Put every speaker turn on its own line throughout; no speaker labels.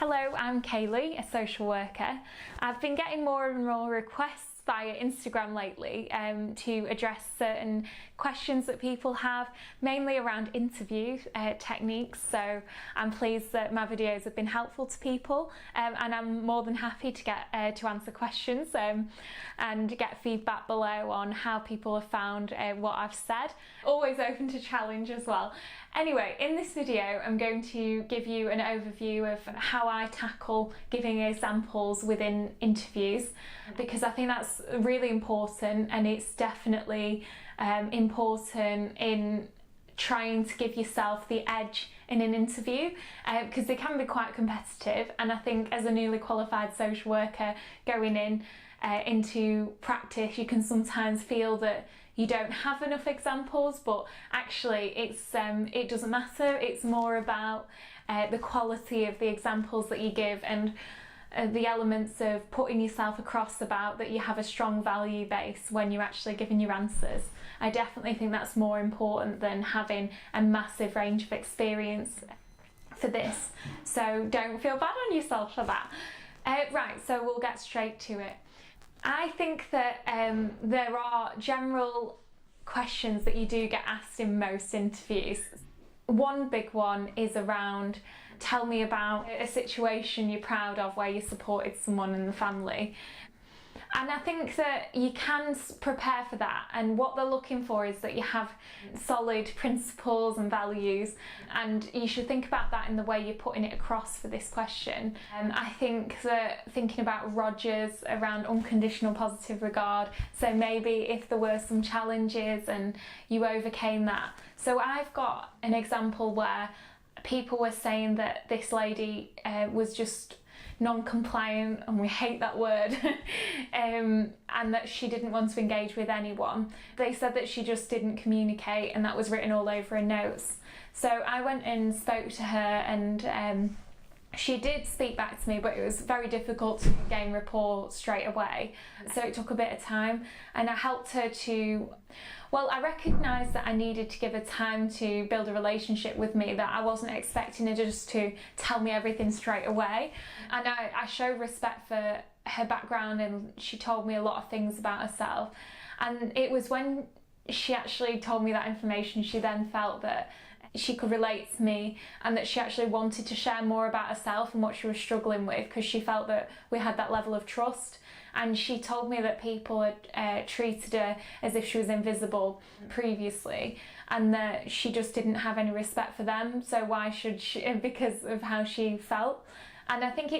Hello, I'm Kaylee, a social worker. I've been getting more and more requests via Instagram lately to address certain questions that people have, mainly around interview techniques. So I'm pleased that my videos have been helpful to people, and I'm more than happy to get to answer questions and get feedback below on how people have found what I've said. Always open to challenge as well. Anyway, in this video I'm going to give you an overview of how I tackle giving examples within interviews, because I think that's really important, and it's definitely important in trying to give yourself the edge in an interview, because they can be quite competitive. And I think as a newly qualified social worker going into practice, you can sometimes feel that you don't have enough examples, but actually it doesn't matter. It's more about the quality of the examples that you give, and the elements of putting yourself across about that you have a strong value base when you're actually giving your answers. I definitely think that's more important than having a massive range of experience for this. So don't feel bad on yourself for that. Right, so we'll get straight to it. I think that there are general questions that you do get asked in most interviews. One big one is around, tell me about a situation you're proud of where you supported someone in the family. And I think that you can prepare for that, and what they're looking for is that you have solid principles and values, and you should think about that in the way you're putting it across for this question. I think that thinking about Rogers around unconditional positive regard, so maybe if there were some challenges and you overcame that. So I've got an example where people were saying that this lady was just non-compliant, and we hate that word, and that she didn't want to engage with anyone. They said that she just didn't communicate, and that was written all over her notes. So I went and spoke to her, and she did speak back to me, but it was very difficult to gain rapport straight away. So it took a bit of time, and I helped her to, well, I recognised that I needed to give her time to build a relationship with me, that I wasn't expecting her just to tell me everything straight away. And I showed respect for her background, and she told me a lot of things about herself. And it was when she actually told me that information, she then felt that she could relate to me, and that she actually wanted to share more about herself and what she was struggling with, because she felt that we had that level of trust. And she told me that people had treated her as if she was invisible previously, and that she just didn't have any respect for them, so why should she, because of how she felt. And I think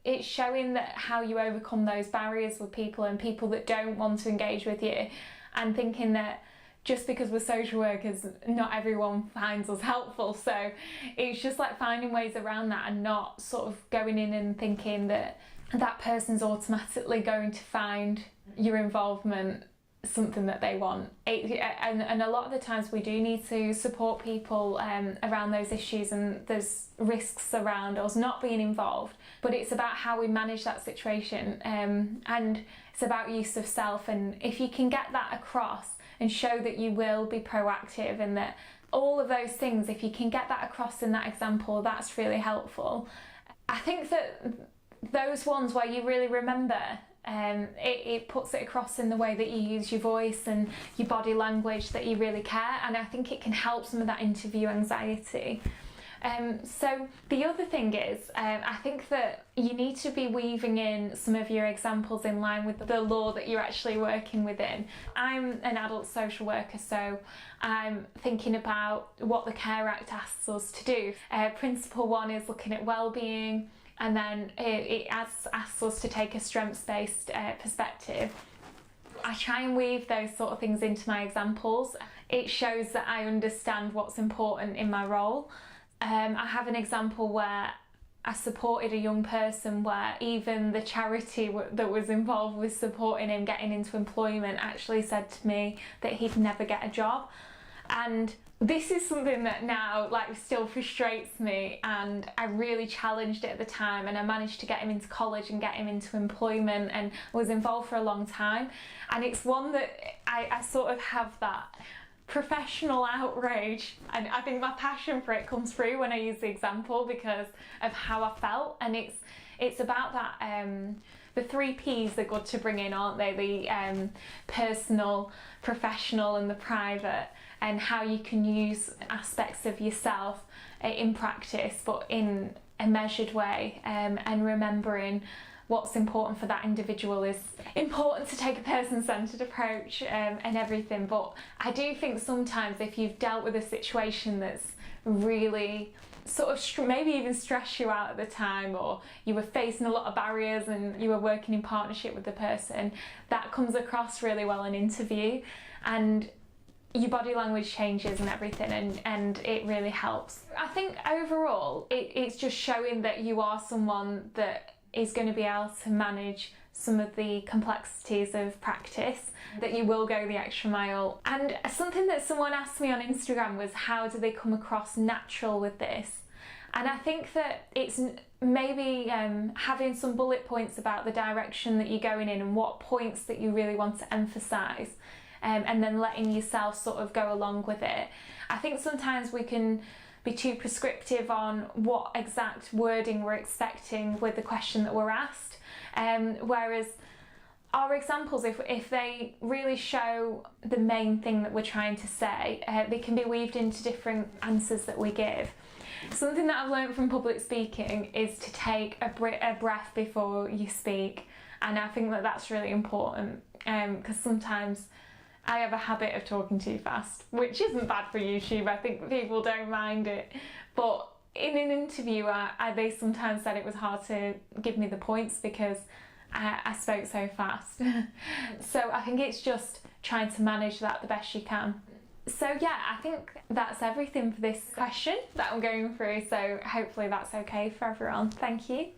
it's showing that how you overcome those barriers with people, and people that don't want to engage with you, and thinking that just because we're social workers, not everyone finds us helpful. So it's just like finding ways around that, and not sort of going in and thinking that that person's automatically going to find your involvement something that they want. And a lot of the times we do need to support people around those issues, and there's risks around us not being involved, but it's about how we manage that situation, and it's about use of self. And if you can get that across and show that you will be proactive, and that all of those things, if you can get that across in that example, that's really helpful. I think that those ones where you really remember, it puts it across in the way that you use your voice and your body language, that you really care, and I think it can help some of that interview anxiety. So the other thing is, I think that you need to be weaving in some of your examples in line with the law that you're actually working within. I'm an adult social worker, so I'm thinking about what the Care Act asks us to do. Principle 1 is looking at well-being, and then it asks us to take a strengths-based perspective. I try and weave those sort of things into my examples. It shows that I understand what's important in my role. I have an example where I supported a young person where even the charity that was involved with supporting him getting into employment actually said to me that he'd never get a job. And this is something that now still frustrates me, and I really challenged it at the time, and I managed to get him into college and get him into employment, and was involved for a long time. And it's one that I sort of have that professional outrage, and I think my passion for it comes through when I use the example because of how I felt, and it's about that the 3 P's are good to bring in, aren't they? The personal, professional and the private, and how you can use aspects of yourself in practice but in a measured way, and remembering what's important for that individual. Is important to take a person-centered approach and everything, but I do think sometimes if you've dealt with a situation that's really sort of maybe even stress you out at the time, or you were facing a lot of barriers and you were working in partnership with the person, that comes across really well in interview, and your body language changes and everything, and it really helps. I think overall it's just showing that you are someone that is going to be able to manage some of the complexities of practice, that you will go the extra mile. And something that someone asked me on Instagram was, how do they come across natural with this? And I think that it's maybe having some bullet points about the direction that you're going in and what points that you really want to emphasise, and then letting yourself sort of go along with it. I think sometimes we can be too prescriptive on what exact wording we're expecting with the question that we're asked, whereas our examples, if they really show the main thing that we're trying to say, they can be weaved into different answers that we give. Something that I've learned from public speaking is to take a breath before you speak, and I think that that's really important, because sometimes I have a habit of talking too fast, which isn't bad for YouTube. I think people don't mind it. But in an interview, they sometimes said it was hard to give me the points because I spoke so fast. So I think it's just trying to manage that the best you can. So yeah, I think that's everything for this question that I'm going through. So hopefully that's okay for everyone. Thank you.